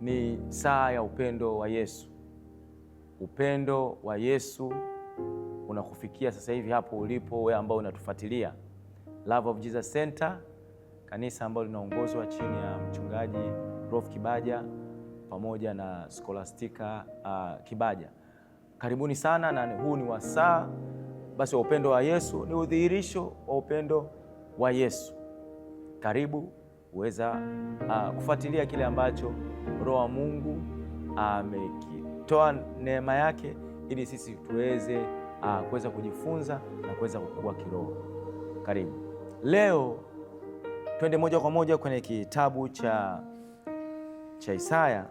ni saa ya upendo wa Yesu. Upendo wa Yesu unakufikia sasa hivi hapo ulipo wewe ambao unatufuatilia. Love of Jesus Center, kanisa ambalo linaongozwa chini ya mchungaji Prof Kibaja pamoja na Scholastica Kibaja. Karibuni sana, na huu ni wasaa basi wa upendo wa Yesu, ni udhihirisho wa upendo wa Yesu. Karibu uweza kufuatilia kile ambacho Roho wa Mungu amekitoa neema yake ili sisi tuweze kuweza kujifunza na kuweza kukua kiroho. Karibu. Leo twende moja kwa moja kwenye kitabu cha Isaya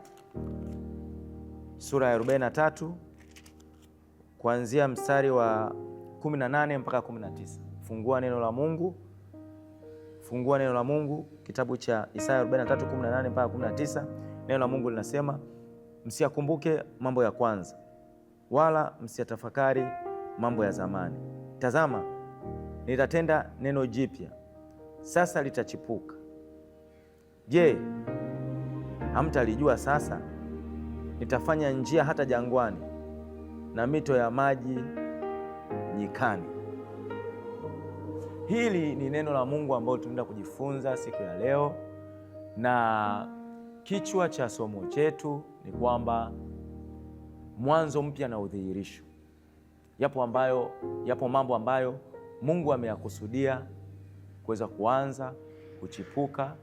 sura ya 43 kuanzia mstari wa 18 mpaka 19. Fungua neno la Mungu. Fungua neno la Mungu, kitabu cha Isaya 43:18 mpaka 19. Neno la Mungu linasema, msiyakumbuke mambo ya kwanza, wala msiyatafakari mambo ya zamani. Tazama, nitatenda neno jipya, sasa litachipuka. Je, hamtalijua sasa? Nitafanya njia hata jangwani na mito ya maji nyikani. Hili ni neno la Mungu ambalo tunaenda kujifunza siku ya leo, na kichwa cha somo chetu ni kwamba mwanzo mpya na udhihirisho. Yapo mambo ambayo Mungu ameyakusudia kuweza kuanza, kuchipuka,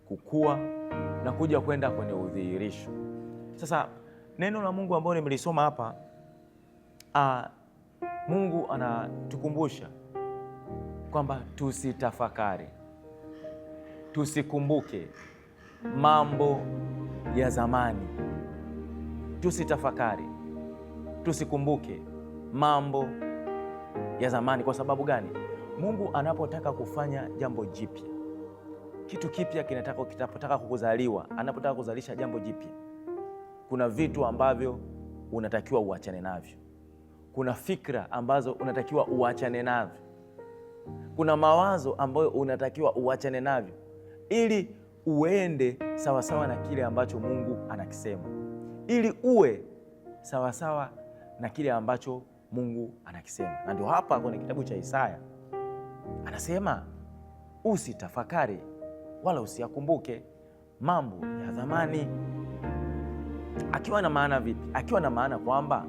kukua na kuja kwenda kwenye udhihirisho. Sasa neno la Mungu ambalo nimelisoma hapa, Mungu anatukumbusha kwamba tusitafakari, tusikumbuke mambo ya zamani. Tusitafakari, tusikumbuke mambo ya zamani. Kwa sababu gani? Mungu anapotaka kufanya jambo jipya, kitu kipya kinapotaka kukuzaliwa, anapotaka kuzalisha jambo jipya, kuna vitu ambavyo unatakiwa uachane navyo. Kuna fikra ambazo unatakiwa uachane navyo. Kuna mawazo ambayo unatakiwa uachane navyo ili uende sawasawa na kile ambacho Mungu anakisema, ili uwe sawasawa na kile ambacho Mungu anakisema. Na ndio hapa kwenye kitabu cha Isaya anasema usitafakari wala usiyakumbuke mambo ya zamani. Akiwa na maana vipi? Akiwa na maana kwamba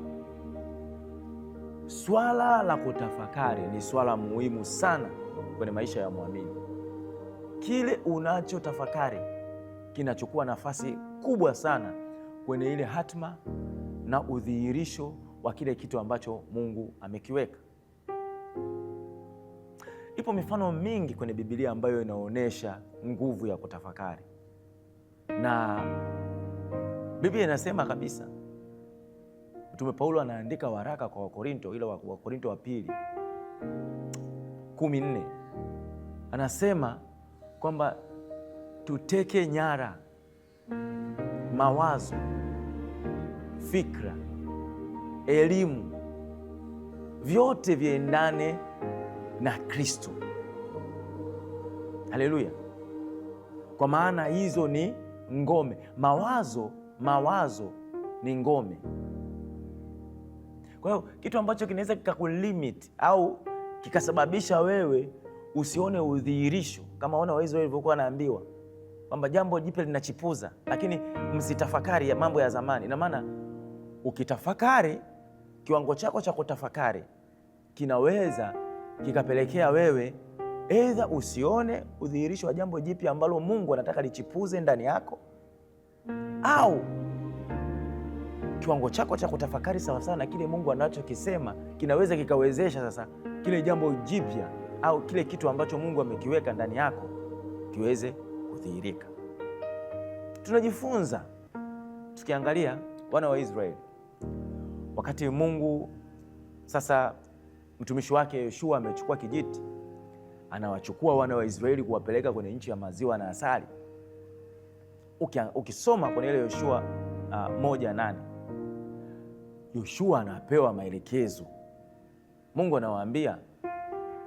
swala la kutafakari ni swala muhimu sana kwenye maisha ya muamini. Kile unachotafakari kinachukua nafasi kubwa sana kwenye ile hatima na udhihirisho wa kile kitu ambacho Mungu amekiweka. Ipo mifano mingi kwenye Biblia ambayo inaonyesha nguvu ya kutafakari, na Biblia inasema kabisa, Mtume Paulo anaandika waraka kwa Wakorinto, ile Wakorinto wa pili 14, anasema kwamba tuteke nyara mawazo, fikra, elimu, vyote viendane na Kristo. Haleluya! Kwa maana hizo ni ngome. Mawazo ni ngome. Kwa hiyo kitu ambacho kinaweza kikakulimit au kikasababisha wewe usione udhihirisho, kama wana wa Israeli walivyokuwa wanaambiwa kwamba jambo jipya linachipuza, lakini msitafakari ya mambo ya zamani. Na maana ukitafakari, kiwango chako cha kutafakari kinaweza kikapelekea wewe aidha usione udhihirisho wa jambo jipya ambalo Mungu anataka lichipuze ndani yako, au kiwango chako cha kutafakari sawasawa na kile Mungu anachokisema kinaweza kikawezesha sasa kile jambo jipya au kile kitu ambacho Mungu amekiweka ndani yako kiweze kudhihirika. Tunajifunza tukiangalia wana wa Israeli, wakati Mungu sasa mtumishi wake Yoshua amechukua kijiti, anawachukua wana wa Israeli kuwapeleka kwenye nchi ya maziwa na asali. Ukisoma kwenye ile Yoshua 1:8, Yoshua anapewa maelekezo. Mungu anawaambia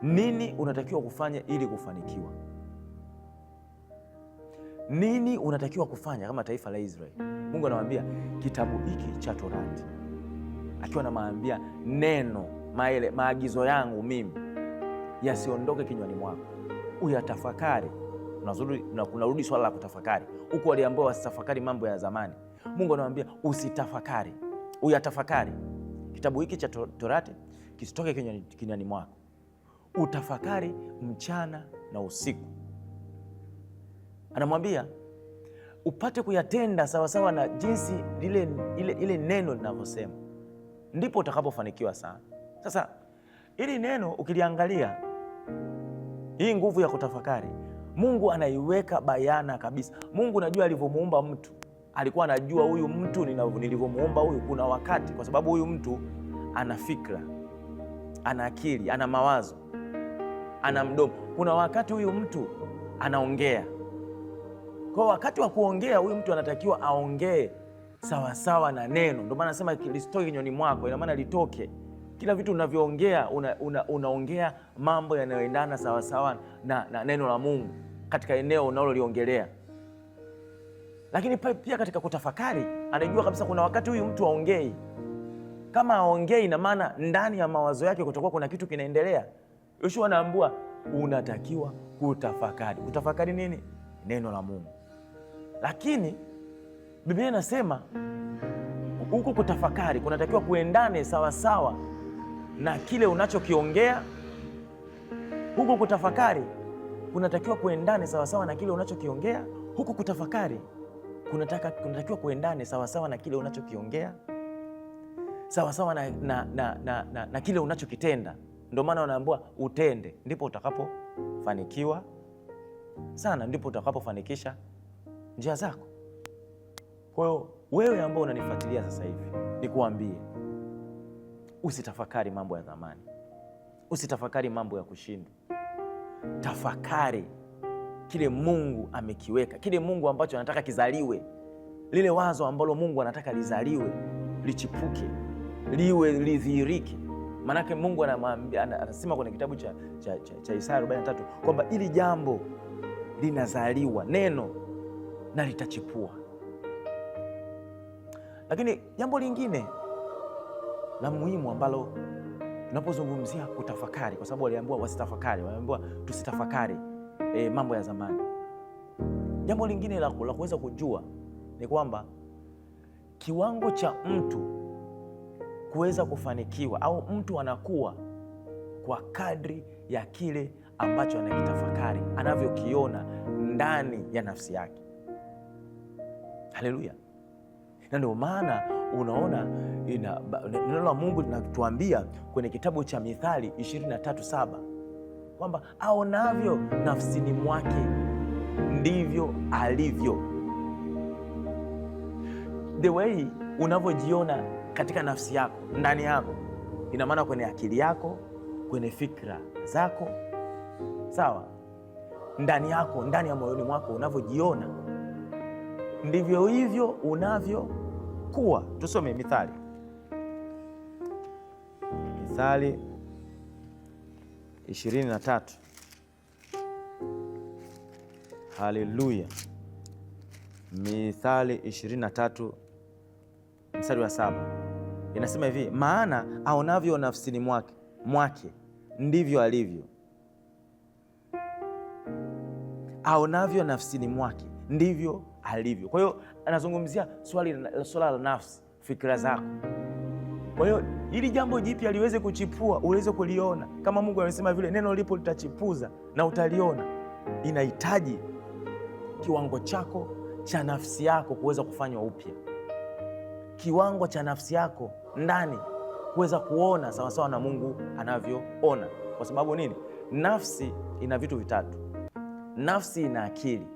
nini unatakiwa kufanya ili kufanikiwa. nini unatakiwa kufanya kama taifa la Israeli. Mungu anamwambia kitabu hiki cha Torati, akiwa anamwambia neno, maagizo yangu mimi yasiondoke kinywani mwako, uyatafakari. Unarudi swala la kutafakari. Huko waliambiwa wasitafakari mambo ya zamani. Mungu anamwambia usitafakari, uyatafakari. Kitabu hiki cha Torati kisitoke kinywani mwako, utafakari mchana na usiku. Anamwambia upate kuyatenda sawasawa na jinsi ile neno linavyosema, ndipo utakapofanikiwa sana. Sasa ili neno ukiliangalia, hii nguvu ya kutafakari, Mungu anaiweka bayana kabisa. Mungu najua alivyomuumba mtu, alikuwa anajua huyu mtu nilivyomuumba huyu, kuna wakati, kwa sababu huyu mtu ana fikra, ana akili, ana mawazo, ana mdomo. Kuna wakati huyu mtu anaongea. Kwa wakati wa kuongea, huyu mtu anatakiwa aongee sawasawa na neno. Ndio maana nasema lisitoke kinywani mwako, ina maana litoke. Kila vitu unavyoongea unaongea mambo yanayoendana sawasawa na neno la Mungu katika eneo unaloliongelea. Lakini pia katika kutafakari, anajua kabisa kuna wakati huyu mtu aongei. Kama aongei, ina maana ndani ya mawazo yake kutakuwa kuna kitu kinaendelea. Yoshua anaambiwa unatakiwa kutafakari. Kutafakari nini? Neno la Mungu. Lakini Biblia inasema huku kutafakari kunatakiwa kuendane sawasawa na kile unachokiongea. Huku kutafakari kunatakiwa kuendane sawasawa na kile unachokiongea. Huku kutafakari kunatakiwa kuendane sawasawa na kile unachokiongea, sawasawa na kile unachokitenda. Ndio maana wanaambiwa utende, ndipo utakapofanikiwa sana, ndipo utakapofanikisha njia zako. Kwa hiyo wewe ambao unanifuatilia sasa hivi, nikuambie usitafakari mambo ya zamani, usitafakari mambo ya kushindwa. Tafakari kile Mungu amekiweka, kile Mungu ambacho anataka kizaliwe, lile wazo ambalo Mungu anataka lizaliwe, lichipuke, lidhihirike. Maanake Mungu anasema kwenye kitabu cha Isaya 43 kwamba ili jambo linazaliwa, neno, na litachipua. Lakini jambo lingine la muhimu ambalo tunapozungumzia kutafakari, kwa sababu waliambiwa wasitafakari, waliambiwa tusitafakari mambo ya zamani. Jambo lingine la kuweza kujua ni kwamba kiwango cha mtu kuweza kufanikiwa, au mtu anakuwa kwa kadri ya kile ambacho anakitafakari, anavyokiona ndani ya nafsi yake. Haleluya! Na ndio maana unaona neno la Mungu linatuambia kwenye kitabu cha Mithali 23:7 kwamba aonavyo nafsini mwake ndivyo alivyo. The way unavyojiona katika nafsi yako, ndani yako, ina maana kwenye akili yako, kwenye fikra zako, sawa? Ndani yako, ndani ya moyoni mwako unavyojiona, ndivyo hivyo unavyokuwa. Tusome Mithali 23. Haleluya. Mithali 23 mstari wa 7 inasema hivi, maana aonavyo nafsini mwake ndivyo alivyo. Aonavyo nafsini mwake ndivyo alivyo. Kwa hiyo anazungumzia swala la nafsi, fikra zako. Kwa hiyo ili jambo jipya liweze kuchipua, uweze kuliona kama Mungu amesema vile neno lipo litachipuza na utaliona, inahitaji kiwango chako cha nafsi yako kuweza kufanywa upya, kiwango cha nafsi yako ndani kuweza kuona sawasawa na Mungu anavyoona. Kwa sababu nini? Nafsi ina vitu vitatu. Nafsi ina akili.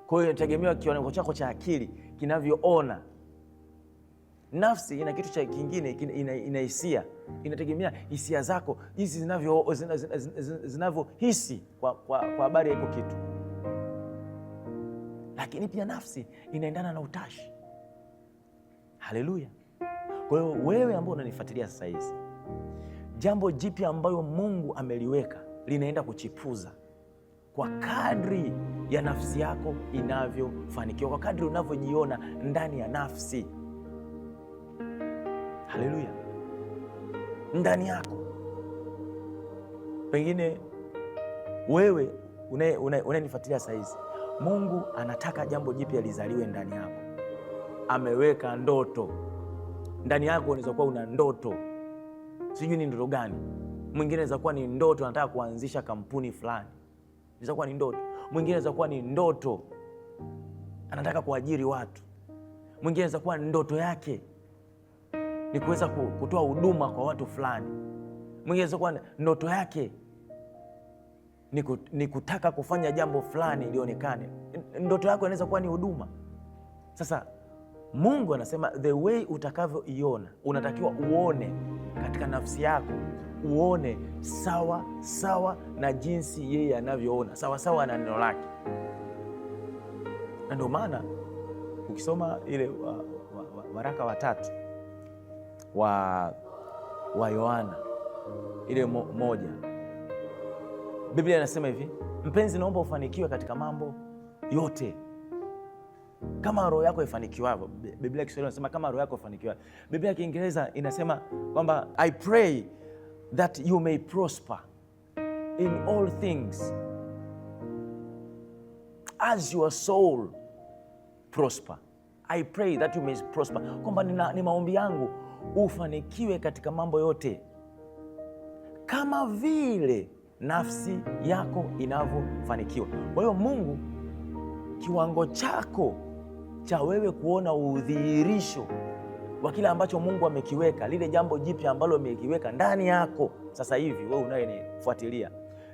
Kwa hiyo inategemea kiwango chako cha akili kinavyoona. Nafsi ina kitu cha kingine, ina hisia. Inategemea hisia zako hizi zinavyohisi kwa habari ya hiko kitu. Lakini pia nafsi inaendana na utashi. Haleluya. Kwa hiyo wewe ambao unanifuatilia sasa hizi, jambo jipya ambayo Mungu ameliweka linaenda kuchipuza kwa kadri ya nafsi yako inavyofanikiwa, kwa kadri unavyojiona ndani ya nafsi. Haleluya! Ndani yako. Pengine wewe unanifuatilia saa hizi, Mungu anataka jambo jipya lizaliwe ndani yako. Ameweka ndoto ndani yako. Unaweza kuwa una ndoto, sijui ni ndoto gani. Mwingine anaweza kuwa ni ndoto anataka kuanzisha kampuni fulani, inaweza kuwa ni ndoto. Mwingine anaweza kuwa ni ndoto anataka kuajiri watu. Mwingine anaweza kuwa ndoto yake ni kuweza kutoa huduma kwa watu fulani. Mwingine anaweza kuwa ndoto yake ni kutaka kufanya jambo fulani lionekane. Ndoto yako inaweza kuwa ni huduma. Sasa Mungu anasema the way utakavyoiona, unatakiwa uone katika nafsi yako, uone sawa sawa na jinsi yeye anavyoona, sawa sawa na neno lake. Na ndio maana ukisoma ile waraka wa 3 wa Yohana ile 1, Biblia inasema hivi: mpenzi, naomba ufanikiwe katika mambo yote kama roho yako ifanikiwavyo. Biblia ya Kiswahili inasema kama roho yako ifanikiwavyo. Biblia ya Kiingereza inasema kwamba I pray that you may prosper in all things as your soul prosper. I pray that you may prosper, kwamba ni maombi yangu ufanikiwe katika mambo yote kama vile nafsi yako inavyofanikiwa. Kwa hiyo Mungu, kiwango chako cha wewe kuona udhihirisho wa kile ambacho Mungu amekiweka, lile jambo jipya ambalo amekiweka ndani yako sasa hivi, wewe unayenifuatilia,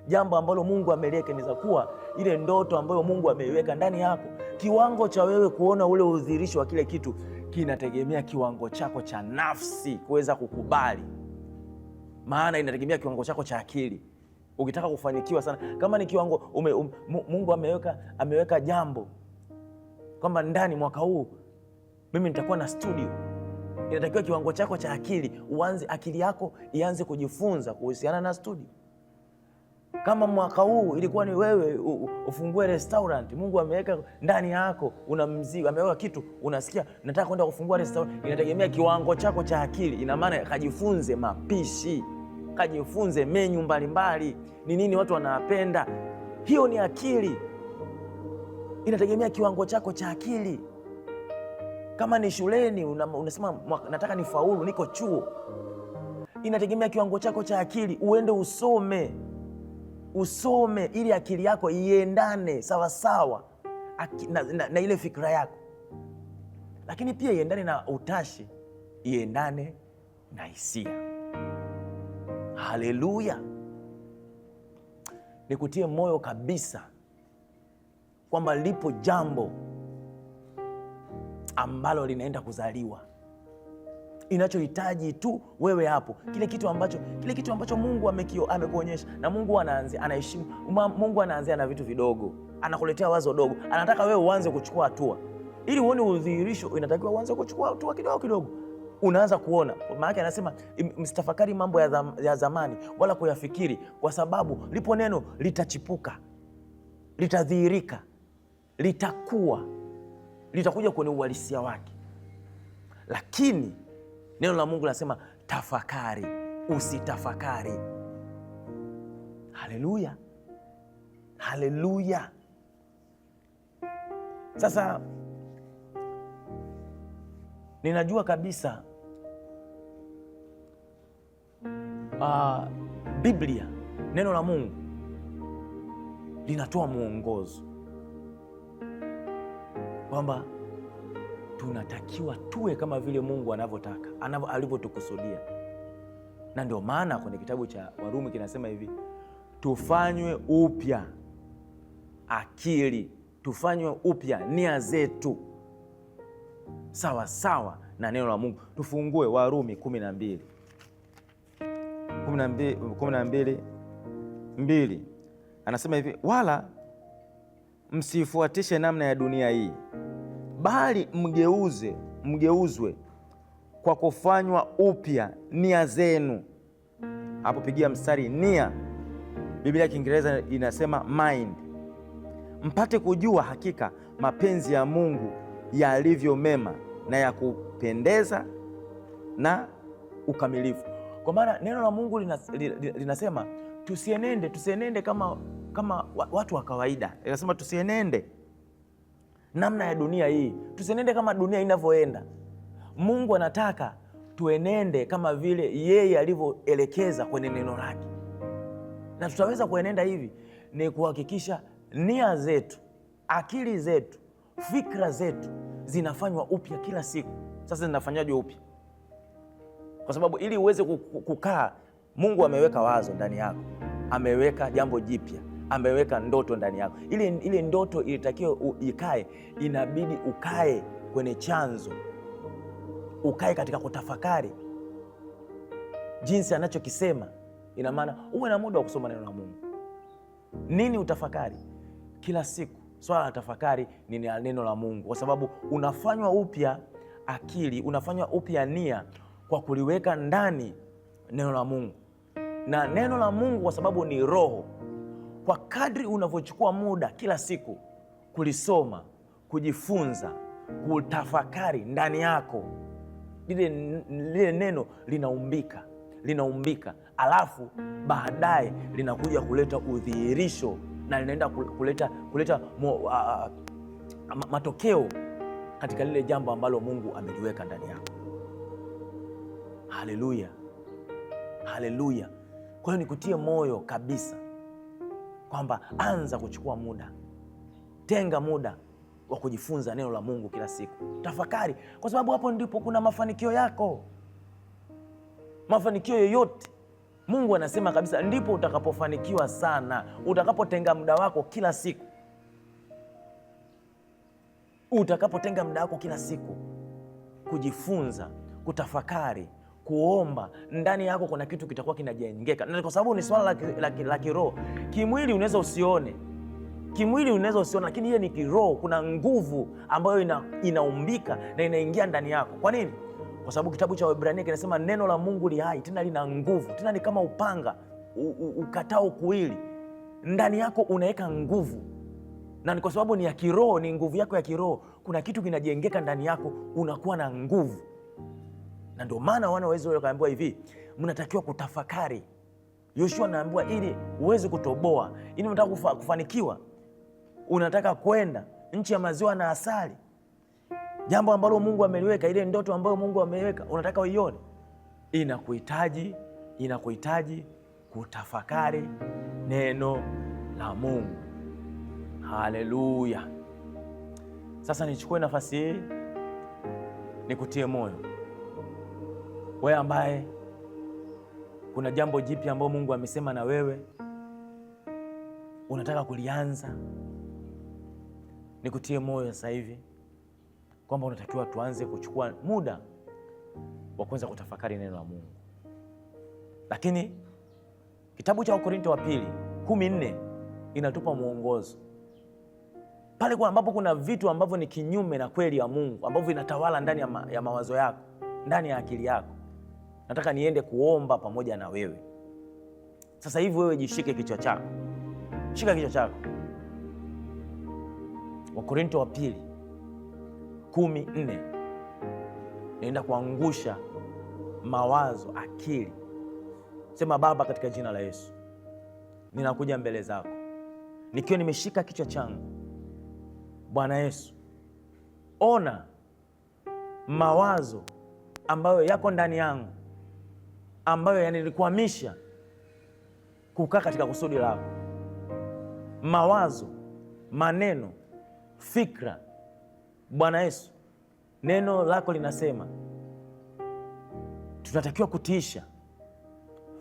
jambo ambalo Mungu ameliweka inaweza kuwa ile ndoto ambayo Mungu ameiweka ndani yako. Kiwango cha wewe kuona ule udhihirisho wa kile kitu kinategemea kiwango chako cha nafsi kuweza kukubali, maana inategemea kiwango chako cha akili. Ukitaka kufanikiwa sana, kama ni kiwango Mungu ameweka jambo kwamba ndani mwaka huu mimi nitakuwa na studio, inatakiwa kiwango chako cha akili akili yako ianze kujifunza kuhusiana na studio. Kama mwaka huu ilikuwa ni wewe ufungue restaurant, Mungu ameweka ndani yako, una mzigo, ameweka kitu, unasikia nataka kwenda kufungua restaurant, inategemea kiwango chako cha akili. Ina maana kajifunze mapishi, kajifunze menyu mbalimbali, ni nini watu wanapenda. Hiyo ni akili, inategemea kiwango chako cha akili. Kama ni shuleni unasema nataka nifaulu, niko chuo, inategemea kiwango chako cha akili. Uende usome ili akili yako iendane sawa sawa na ile fikra yako, lakini pia iendane na utashi, iendane na hisia. Haleluya! Nikutie moyo kabisa kwamba lipo jambo ambalo linaenda kuzaliwa. Inachohitaji tu wewe hapo, kile kitu ambacho Mungu amekuonyesha. Na Mungu anaheshimu. Mungu anaanzia na vitu vidogo, anakuletea wazo dogo, anataka wewe uanze kuchukua hatua. Ili uone udhihirisho, inatakiwa uanze kuchukua hatua kidogo kidogo. Unaanza kuona. Maana anasema msitafakari mambo ya zamani wala kuyafikiri, kwa sababu lipo neno litachipuka, litadhihirika, litakuja kwenye uhalisia wake. Lakini neno la Mungu linasema tafakari, usitafakari. Haleluya, haleluya. Sasa ninajua kabisa Biblia, neno la Mungu linatoa mwongozo kwamba tunatakiwa tuwe kama vile Mungu anavyotaka, alivyotukusudia. Na ndio maana kwenye kitabu cha Warumi kinasema hivi: tufanywe upya akili, tufanywe upya nia zetu sawa sawa na neno la Mungu. Tufungue Warumi 12:2. Anasema hivi: wala msifuatishe namna ya dunia hii, bali mgeuzwe kwa kufanywa upya nia zenu. Hapo pigia mstari nia. Biblia ya Kiingereza inasema mind. mpate kujua hakika mapenzi ya Mungu yalivyo mema na ya kupendeza na ukamilifu. Kwa maana neno la Mungu linasema tusienende kama watu wa kawaida. Linasema tusienende namna ya dunia hii, tusienende kama dunia inavyoenda. Mungu anataka tuenende kama vile yeye alivyoelekeza kwenye neno lake, na tutaweza kuenenda hivi ni kuhakikisha nia zetu, akili zetu, fikra zetu zinafanywa upya kila siku. Sasa zinafanywaje upya? Kwa sababu ili uweze kukaa, Mungu ameweka wazo ndani yako, ameweka jambo jipya, ameweka ndoto ndani yako. Ile ndoto ilitakiwa ikae, inabidi ukae kwenye chanzo, ukae katika kutafakari jinsi anachokisema. Ina maana uwe na muda wa kusoma neno la Mungu. Nini utafakari? Kila siku swala la tafakari ni neno la Mungu, kwa sababu unafanywa upya akili, unafanywa upya nia kwa kuliweka ndani neno la Mungu. Na neno la Mungu kwa sababu ni roho, kwa kadri unavyochukua muda kila siku kulisoma, kujifunza, kutafakari ndani yako, lile neno linaumbika, alafu baadaye linakuja kuleta udhihirisho na linaenda kuleta matokeo katika lile jambo ambalo Mungu ameliweka ndani yako. Haleluya, haleluya. Kwa hiyo nikutie moyo kabisa kwamba anza kuchukua muda, tenga muda wa kujifunza neno la Mungu kila siku. Tafakari, kwa sababu hapo ndipo kuna mafanikio yako. Mafanikio yoyote, Mungu anasema kabisa, ndipo utakapofanikiwa sana, utakapotenga muda wako kila siku. Utakapotenga muda wako kila siku kujifunza, kutafakari, kuomba, ndani yako kuna kitu kitakuwa kinajengeka. Na kwa sababu ni swala la kiroho. Kimwili unaweza usione, lakini hiyo ni kiroho. Kuna nguvu ambayo inaumbika na inaingia ndani yako. Kwa nini? Kwa sababu kitabu cha Waebrania kinasema neno la Mungu li hai, tena lina nguvu, tena ni kama upanga ukatao kuwili. Ndani yako unaweka nguvu, na ni kwa sababu ni ya kiroho, ni nguvu yako ya kiroho. Kuna kitu kinajengeka ndani yako, unakuwa na nguvu. Na ndio maana wana wa Israeli wakaambiwa hivi, mnatakiwa kutafakari. Yoshua anaambiwa ili uweze kutoboa, ili unataka kufanikiwa, unataka kwenda nchi ya maziwa na asali, jambo ambalo Mungu ameliweka, ile ndoto ambayo Mungu ameweka, unataka uione, inakuhitaji kutafakari neno la Mungu. Haleluya. Sasa nichukue nafasi hii nikutie moyo wewe ambaye kuna jambo jipya ambalo Mungu amesema na wewe unataka kulianza. Nikutie moyo sasa hivi kwamba unatakiwa tuanze kuchukua muda wa kuanza kutafakari neno la Mungu. Lakini kitabu cha Wakorintho wa pili 14 inatupa mwongozo pale kwa ambapo kuna vitu ambavyo ni kinyume na kweli ya Mungu, ambavyo vinatawala ndani ya mawazo yako, ndani ya akili yako. Nataka niende kuomba pamoja na wewe sasa hivi. Wewe jishike kichwa chako, shika kichwa chako. Wakorintho wa pili 14 naenda kuangusha mawazo, akili. Sema, Baba, katika jina la Yesu ninakuja mbele zako nikiwa nimeshika kichwa changu. Bwana Yesu, ona mawazo ambayo yako ndani yangu, ambayo yanilikwamisha kukaa katika kusudi lako. Mawazo, maneno, fikra. Bwana Yesu, neno lako linasema tunatakiwa kutiisha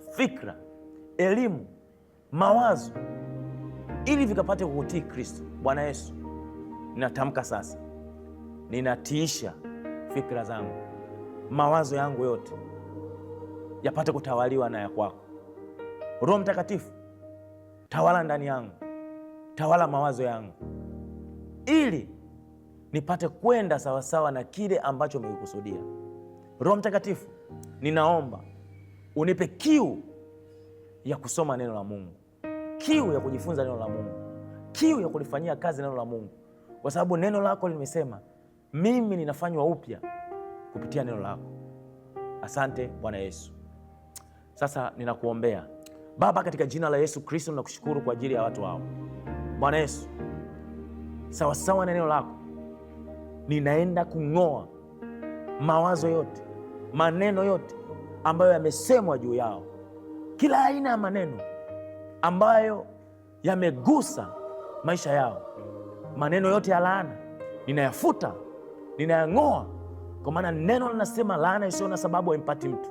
fikra, elimu, mawazo ili vikapate kukutii Kristo. Bwana Yesu, ninatamka sasa, ninatiisha fikra zangu, mawazo yangu yote yapate kutawaliwa na ya kwako. Roho Mtakatifu, tawala ndani yangu, tawala mawazo yangu, ili nipate kwenda sawasawa na kile ambacho umekusudia. Roho Mtakatifu, ninaomba unipe kiu ya kusoma neno la Mungu, kiu ya kujifunza neno la Mungu, kiu ya kulifanyia kazi neno la Mungu, kwa sababu neno lako limesema mimi ninafanywa upya kupitia neno lako. Asante Bwana Yesu. Sasa ninakuombea Baba, katika jina la Yesu Kristo, ninakushukuru kwa ajili ya watu hao. Bwana Yesu, sawasawa na neno lako, ninaenda kung'oa mawazo yote, maneno yote ambayo yamesemwa juu yao, kila aina ya maneno ambayo yamegusa maisha yao, maneno yote ya laana ninayafuta, ninayang'oa, kwa maana neno linasema laana isiyo na sababu haimpati mtu.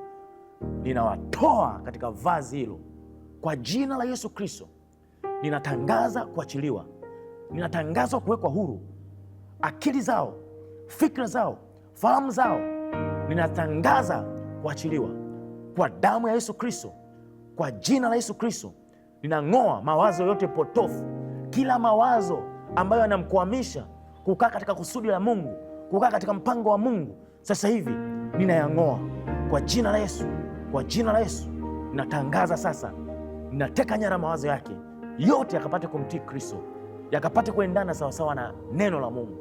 Ninawatoa katika vazi hilo kwa jina la Yesu Kristo. Ninatangaza kuachiliwa, ninatangaza kuwekwa huru, akili zao, fikra zao, fahamu zao, ninatangaza kuachiliwa kwa damu ya Yesu Kristo. Kwa jina la Yesu Kristo ninang'oa mawazo yote potofu, kila mawazo ambayo yanamkwamisha kukaa katika kusudi la Mungu, kukaa katika mpango wa Mungu. Sasa hivi ninayang'oa kwa jina la Yesu. Kwa jina la Yesu ninatangaza sasa, ninateka nyara mawazo yake yote, yakapate kumtii Kristo, yakapate kuendana sawasawa na neno la Mungu.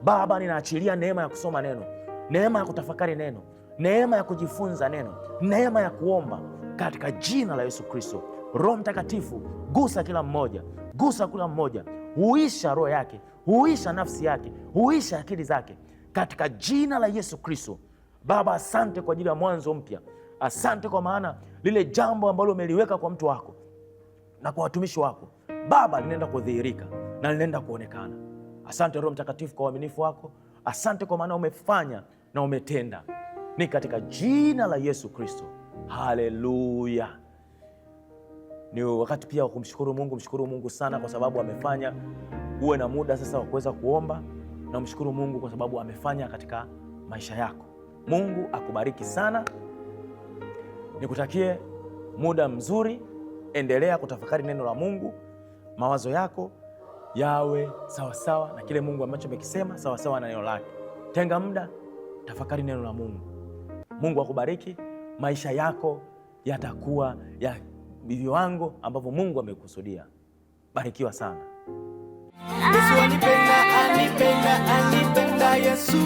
Baba, ninaachilia neema ya kusoma neno, neema ya kutafakari neno, neema ya kujifunza neno, neema ya kuomba katika jina la Yesu Kristo. Roho Mtakatifu, gusa kila mmoja, gusa kila mmoja, huisha roho yake, huisha nafsi yake, huisha akili zake katika jina la Yesu Kristo. Baba, asante kwa ajili ya mwanzo mpya. Asante kwa maana lile jambo ambalo umeliweka kwa mtu wako na kwa watumishi wako Baba linaenda kudhihirika na linaenda kuonekana. Asante Roho Mtakatifu kwa uaminifu wako. Asante kwa maana umefanya na umetenda. Ni katika jina la Yesu Kristo. Haleluya. Ni wakati pia wa kumshukuru Mungu. Mshukuru Mungu sana kwa sababu amefanya uwe na muda sasa wa kuweza kuomba, na mshukuru Mungu kwa sababu amefanya katika maisha yako. Mungu akubariki sana. Nikutakie muda mzuri. Endelea kutafakari neno la Mungu. Mawazo yako yawe sawasawa na kile Mungu ambacho amekisema, sawasawa na neno lake. Tenga muda, tafakari neno la Mungu. Mungu akubariki. Maisha yako yatakuwa ya viwango ambavyo Mungu amekusudia. Barikiwa sana. Yesu anipenda, anipenda, anipenda Yesu.